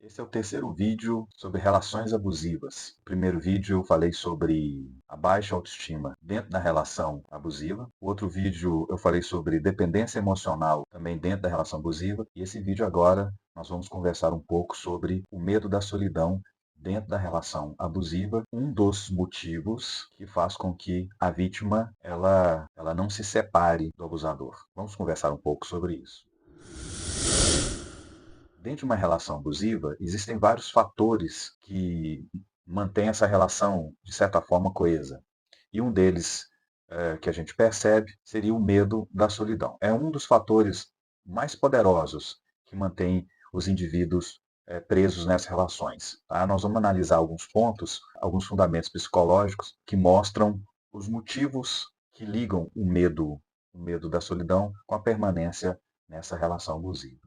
Esse é o terceiro vídeo sobre relações abusivas. No primeiro vídeo eu falei sobre a baixa autoestima dentro da relação abusiva. O outro vídeo eu falei sobre dependência emocional também dentro da relação abusiva. E esse vídeo agora nós vamos conversar um pouco sobre o medo da solidão dentro da relação abusiva, um dos motivos que faz com que a vítima ela não se separe do abusador. Vamos conversar um pouco sobre isso. Dentro de uma relação abusiva, existem vários fatores que mantêm essa relação, de certa forma, coesa. E um deles, que a gente percebe, seria o medo da solidão. É um dos fatores mais poderosos que mantém os indivíduos presos nessas relações. Tá? Nós vamos analisar alguns pontos, alguns fundamentos psicológicos que mostram os motivos que ligam o medo da solidão com a permanência nessa relação abusiva.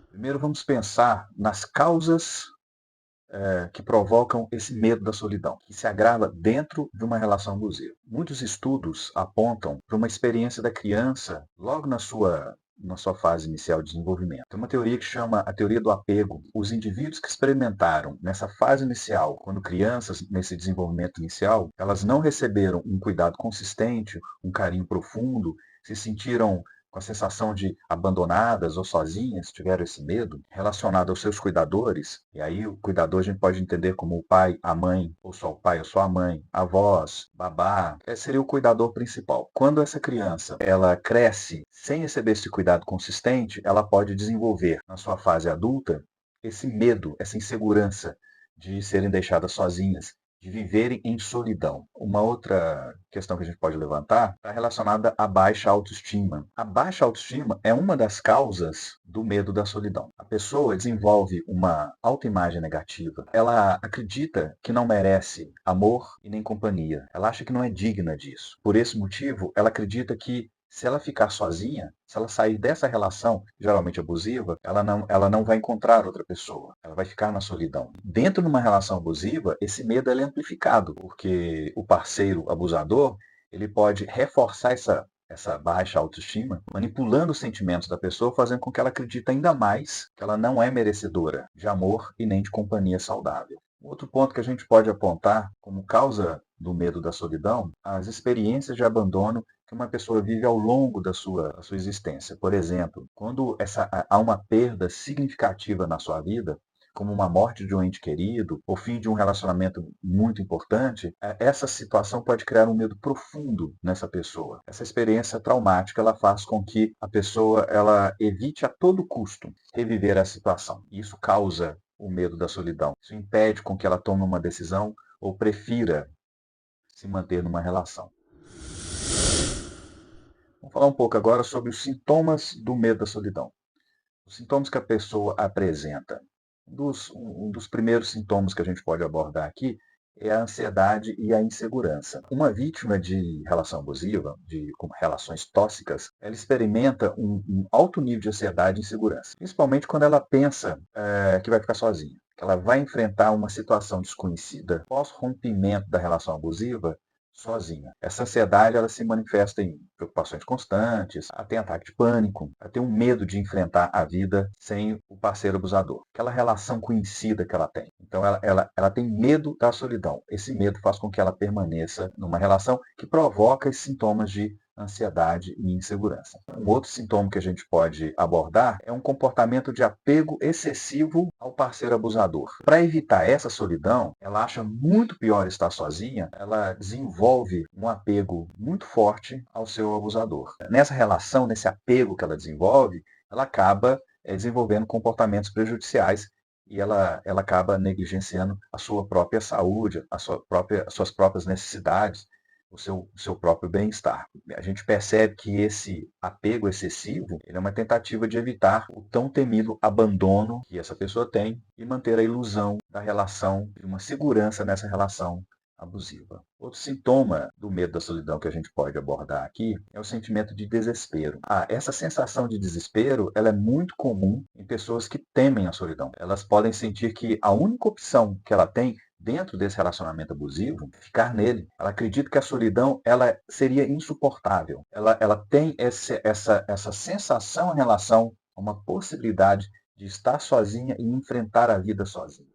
Primeiro vamos pensar nas causas que provocam esse medo da solidão, que se agrava dentro de uma relação abusiva. Muitos estudos apontam para uma experiência da criança logo na sua fase inicial de desenvolvimento. Tem uma teoria que chama a teoria do apego. Os indivíduos que experimentaram nessa fase inicial, quando crianças, nesse desenvolvimento inicial, elas não receberam um cuidado consistente, um carinho profundo, se sentiram com a sensação de abandonadas ou sozinhas, tiveram esse medo, relacionado aos seus cuidadores, e aí o cuidador a gente pode entender como o pai, a mãe, ou só o pai ou só a mãe, avós, babá, seria o cuidador principal. Quando essa criança ela cresce sem receber esse cuidado consistente, ela pode desenvolver na sua fase adulta esse medo, essa insegurança de serem deixadas sozinhas, de viverem em solidão. Uma outra questão que a gente pode levantar está relacionada à baixa autoestima. A baixa autoestima é uma das causas do medo da solidão. A pessoa desenvolve uma autoimagem negativa. Ela acredita que não merece amor e nem companhia. Ela acha que não é digna disso. Por esse motivo, ela acredita que se ela ficar sozinha, se ela sair dessa relação, geralmente abusiva, ela não vai encontrar outra pessoa. Ela vai ficar na solidão. Dentro de uma relação abusiva, esse medo é amplificado, porque o parceiro abusador, ele pode reforçar essa baixa autoestima, manipulando os sentimentos da pessoa, fazendo com que ela acredite ainda mais que ela não é merecedora de amor e nem de companhia saudável. Outro ponto que a gente pode apontar como causa do medo da solidão, as experiências de abandono que uma pessoa vive ao longo da sua existência. Por exemplo, quando há uma perda significativa na sua vida, como uma morte de um ente querido, ou fim de um relacionamento muito importante, essa situação pode criar um medo profundo nessa pessoa. Essa experiência traumática ela faz com que a pessoa ela evite a todo custo reviver a situação. Isso causa o medo da solidão. Isso impede com que ela tome uma decisão ou prefira se manter numa relação. Vamos falar um pouco agora sobre os sintomas do medo da solidão. Os sintomas que a pessoa apresenta. Um dos primeiros sintomas que a gente pode abordar aqui é a ansiedade e a insegurança. Uma vítima de relação abusiva, com relações tóxicas, ela experimenta um alto nível de ansiedade e insegurança, principalmente quando ela pensa que vai ficar sozinha, que ela vai enfrentar uma situação desconhecida pós-rompimento da relação abusiva sozinha. Essa ansiedade ela se manifesta em preocupações constantes, ela tem ataque de pânico, ela tem um medo de enfrentar a vida sem o parceiro abusador. Aquela relação conhecida que ela tem. Então ela tem medo da solidão. Esse medo faz com que ela permaneça numa relação que provoca esses sintomas de ansiedade e insegurança. Um outro sintoma que a gente pode abordar é um comportamento de apego excessivo ao parceiro abusador. Para evitar essa solidão, ela acha muito pior estar sozinha, ela desenvolve um apego muito forte ao seu abusador. Nessa relação, nesse apego que ela desenvolve, ela acaba desenvolvendo comportamentos prejudiciais e ela acaba negligenciando a sua própria saúde, as suas próprias necessidades, o seu próprio bem-estar. A gente percebe que esse apego excessivo ele é uma tentativa de evitar o tão temido abandono que essa pessoa tem e manter a ilusão da relação, de uma segurança nessa relação abusiva. Outro sintoma do medo da solidão que a gente pode abordar aqui é o sentimento de desespero. Essa sensação de desespero ela é muito comum em pessoas que temem a solidão. Elas podem sentir que a única opção que ela tem dentro desse relacionamento abusivo, ficar nele. Ela acredita que a solidão ela seria insuportável. Ela tem essa sensação em relação a uma possibilidade de estar sozinha e enfrentar a vida sozinha.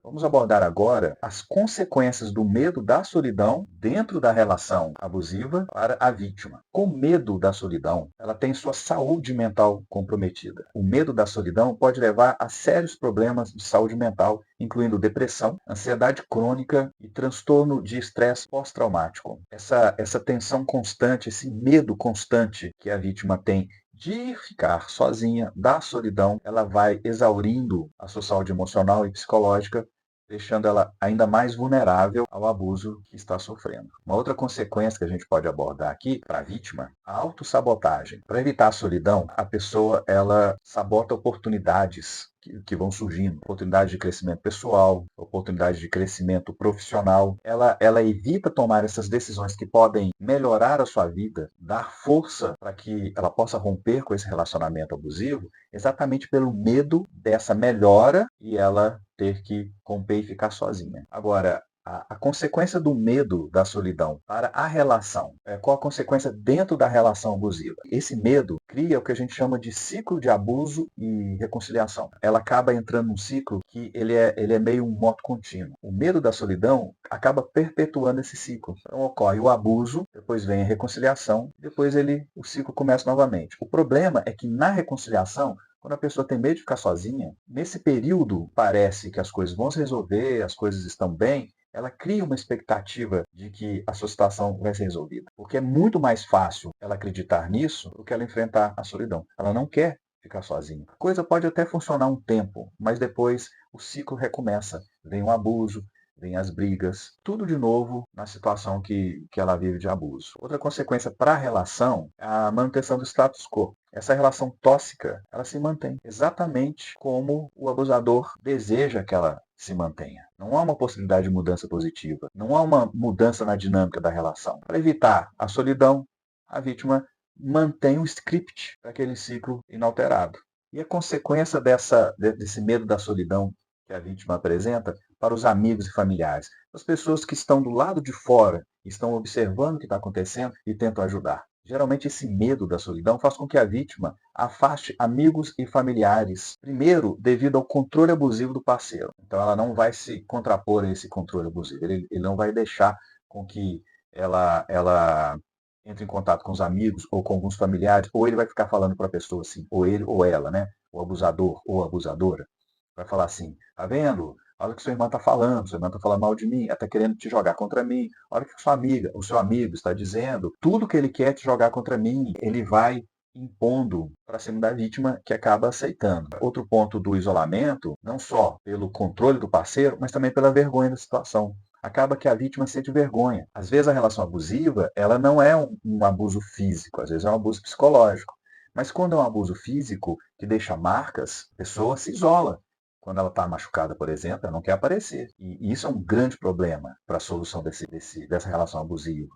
Vamos abordar agora as consequências do medo da solidão dentro da relação abusiva para a vítima. Com medo da solidão, ela tem sua saúde mental comprometida. O medo da solidão pode levar a sérios problemas de saúde mental, incluindo depressão, ansiedade crônica e transtorno de estresse pós-traumático. Essa tensão constante, esse medo constante que a vítima tem de ficar sozinha, da solidão, ela vai exaurindo a sua saúde emocional e psicológica, deixando ela ainda mais vulnerável ao abuso que está sofrendo. Uma outra consequência que a gente pode abordar aqui para a vítima, a autossabotagem. Para evitar a solidão, a pessoa ela sabota oportunidades que vão surgindo, oportunidades de crescimento pessoal, oportunidades de crescimento profissional. Ela evita tomar essas decisões que podem melhorar a sua vida, dar força para que ela possa romper com esse relacionamento abusivo, exatamente pelo medo dessa melhora e ela ter que romper e ficar sozinha. Agora, a consequência do medo da solidão para a relação, qual a consequência dentro da relação abusiva? Esse medo cria o que a gente chama de ciclo de abuso e reconciliação. Ela acaba entrando num ciclo que ele é meio um moto contínuo. O medo da solidão acaba perpetuando esse ciclo. Então ocorre o abuso, depois vem a reconciliação, depois o ciclo começa novamente. O problema é que na reconciliação, quando a pessoa tem medo de ficar sozinha, nesse período parece que as coisas vão se resolver, as coisas estão bem, ela cria uma expectativa de que a sua situação vai ser resolvida. Porque é muito mais fácil ela acreditar nisso do que ela enfrentar a solidão. Ela não quer ficar sozinha. A coisa pode até funcionar um tempo, mas depois o ciclo recomeça. Vem o abuso, vem as brigas, tudo de novo na situação que ela vive de abuso. Outra consequência para a relação é a manutenção do status quo. Essa relação tóxica, ela se mantém exatamente como o abusador deseja que ela se mantenha. Não há uma possibilidade de mudança positiva. Não há uma mudança na dinâmica da relação. Para evitar a solidão, a vítima mantém um script para aquele ciclo inalterado. E a consequência desse medo da solidão que a vítima apresenta para os amigos e familiares, as pessoas que estão do lado de fora, estão observando o que está acontecendo e tentam ajudar. Geralmente esse medo da solidão faz com que a vítima afaste amigos e familiares, primeiro devido ao controle abusivo do parceiro. Então ela não vai se contrapor a esse controle abusivo, ele não vai deixar com que ela entre em contato com os amigos ou com alguns familiares, ou ele vai ficar falando para a pessoa assim, ou ele ou ela, né? O abusador ou a abusadora, vai falar assim, tá vendo? Olha o que sua irmã está falando, sua irmã está falando mal de mim, ela está querendo te jogar contra mim. Olha o que sua amiga, o seu amigo está dizendo. Tudo que ele quer te jogar contra mim, ele vai impondo para cima da vítima que acaba aceitando. Outro ponto do isolamento, não só pelo controle do parceiro, mas também pela vergonha da situação. Acaba que a vítima sente vergonha. Às vezes a relação abusiva, ela não é um abuso físico, às vezes é um abuso psicológico. Mas quando é um abuso físico que deixa marcas, a pessoa se isola. Quando ela está machucada, por exemplo, ela não quer aparecer. E isso é um grande problema para a solução dessa relação abusiva.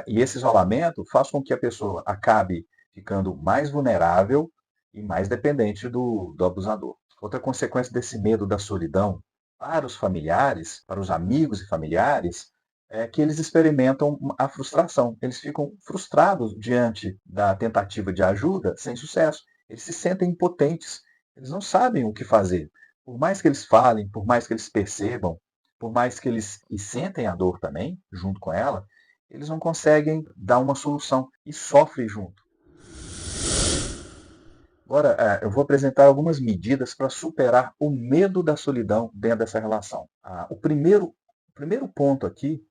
E esse isolamento faz com que a pessoa acabe ficando mais vulnerável e mais dependente do abusador. Outra consequência desse medo da solidão para os familiares, para os amigos e familiares, é que eles experimentam a frustração. Eles ficam frustrados diante da tentativa de ajuda sem sucesso. Eles se sentem impotentes. Eles não sabem o que fazer. Por mais que eles falem, por mais que eles percebam, por mais que eles sentem a dor também, junto com ela, eles não conseguem dar uma solução e sofrem junto. Agora, eu vou apresentar algumas medidas para superar o medo da solidão dentro dessa relação. O primeiro ponto aqui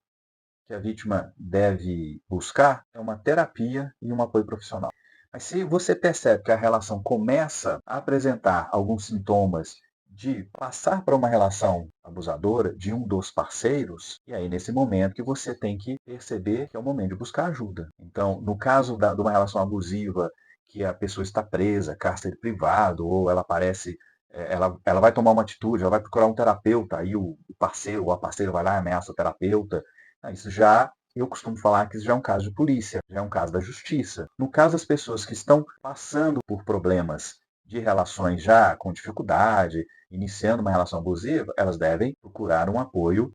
que a vítima deve buscar é uma terapia e um apoio profissional. Mas se você percebe que a relação começa a apresentar alguns sintomas de passar para uma relação abusadora de um dos parceiros, e aí nesse momento que você tem que perceber que é o momento de buscar ajuda. Então, no caso de uma relação abusiva, que a pessoa está presa, cárcere privado, ou ela parece, ela vai tomar uma atitude, ela vai procurar um terapeuta, aí o parceiro ou a parceira vai lá e ameaça o terapeuta. Isso já eu costumo falar que isso já é um caso de polícia, já é um caso da justiça. No caso das pessoas que estão passando por problemas de relações já com dificuldade, iniciando uma relação abusiva, elas devem procurar um apoio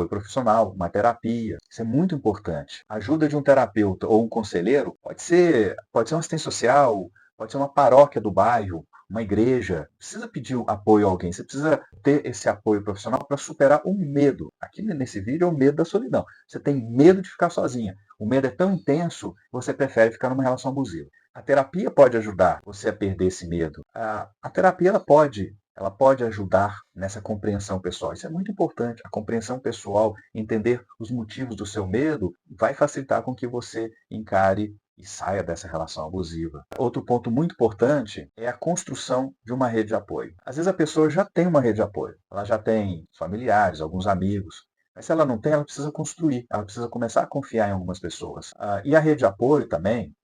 profissional, uma terapia. Isso é muito importante. A ajuda de um terapeuta ou um conselheiro pode ser uma assistente social, pode ser uma paróquia do bairro, uma igreja. Precisa pedir apoio a alguém, você precisa ter esse apoio profissional para superar o medo. Aqui nesse vídeo é o medo da solidão. Você tem medo de ficar sozinha. O medo é tão intenso que você prefere ficar numa relação abusiva. A terapia pode ajudar você a perder esse medo. A terapia ela pode ajudar nessa compreensão pessoal. Isso é muito importante. A compreensão pessoal, entender os motivos do seu medo, vai facilitar com que você encare e saia dessa relação abusiva. Outro ponto muito importante é a construção de uma rede de apoio. Às vezes a pessoa já tem uma rede de apoio, ela já tem familiares, alguns amigos, mas se ela não tem, ela precisa construir, ela precisa começar a confiar em algumas pessoas. E a rede de apoio também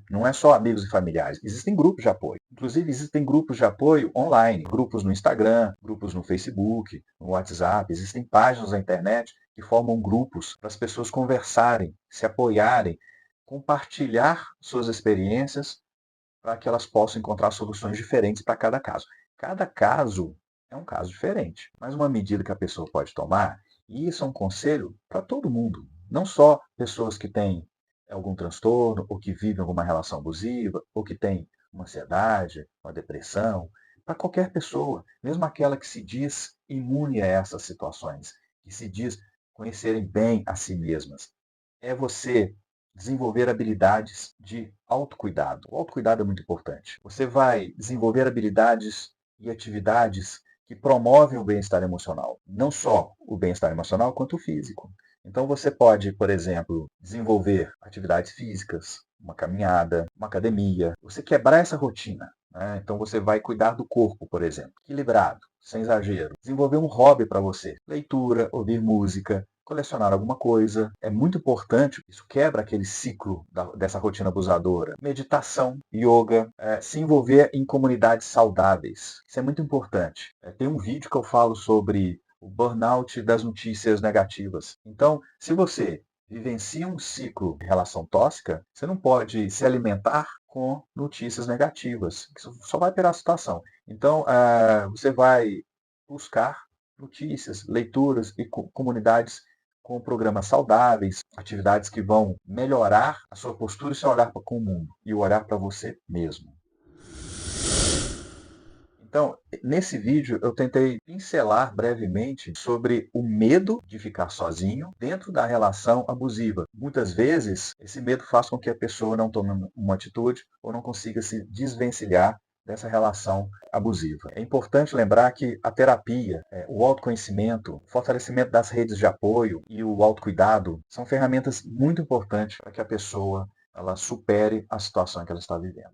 não é só amigos e familiares, existem grupos de apoio. Inclusive, existem grupos de apoio online, grupos no Instagram, grupos no Facebook, no WhatsApp, existem páginas na internet que formam grupos para as pessoas conversarem, se apoiarem, compartilhar suas experiências para que elas possam encontrar soluções diferentes para cada caso. Cada caso é um caso diferente, mas uma medida que a pessoa pode tomar, e isso é um conselho para todo mundo, não só pessoas que têm algum transtorno, ou que vivem alguma relação abusiva, ou que têm uma ansiedade, uma depressão, para qualquer pessoa, mesmo aquela que se diz imune a essas situações, que se diz conhecerem bem a si mesmas. É você desenvolver habilidades de autocuidado. O autocuidado é muito importante. Você vai desenvolver habilidades e atividades que promovem o bem-estar emocional. Não só o bem-estar emocional, quanto o físico. Então você pode, por exemplo, desenvolver atividades físicas, uma caminhada, uma academia. Você quebrar essa rotina. Né? Então você vai cuidar do corpo, por exemplo, equilibrado, sem exagero. Desenvolver um hobby para você. Leitura, ouvir música, colecionar alguma coisa. É muito importante, isso quebra aquele ciclo dessa rotina abusadora. Meditação, yoga, se envolver em comunidades saudáveis. Isso é muito importante. Tem um vídeo que eu falo sobre o burnout das notícias negativas. Então, se você vivencia um ciclo de relação tóxica, você não pode se alimentar com notícias negativas. Isso só vai piorar a situação. Então, você vai buscar notícias, leituras e comunidades com programas saudáveis, atividades que vão melhorar a sua postura e seu olhar com o mundo e o olhar para você mesmo. Então, nesse vídeo eu tentei pincelar brevemente sobre o medo de ficar sozinho dentro da relação abusiva. Muitas vezes, esse medo faz com que a pessoa não tome uma atitude ou não consiga se desvencilhar dessa relação abusiva. É importante lembrar que a terapia, o autoconhecimento, o fortalecimento das redes de apoio e o autocuidado são ferramentas muito importantes para que a pessoa ela supere a situação que ela está vivendo.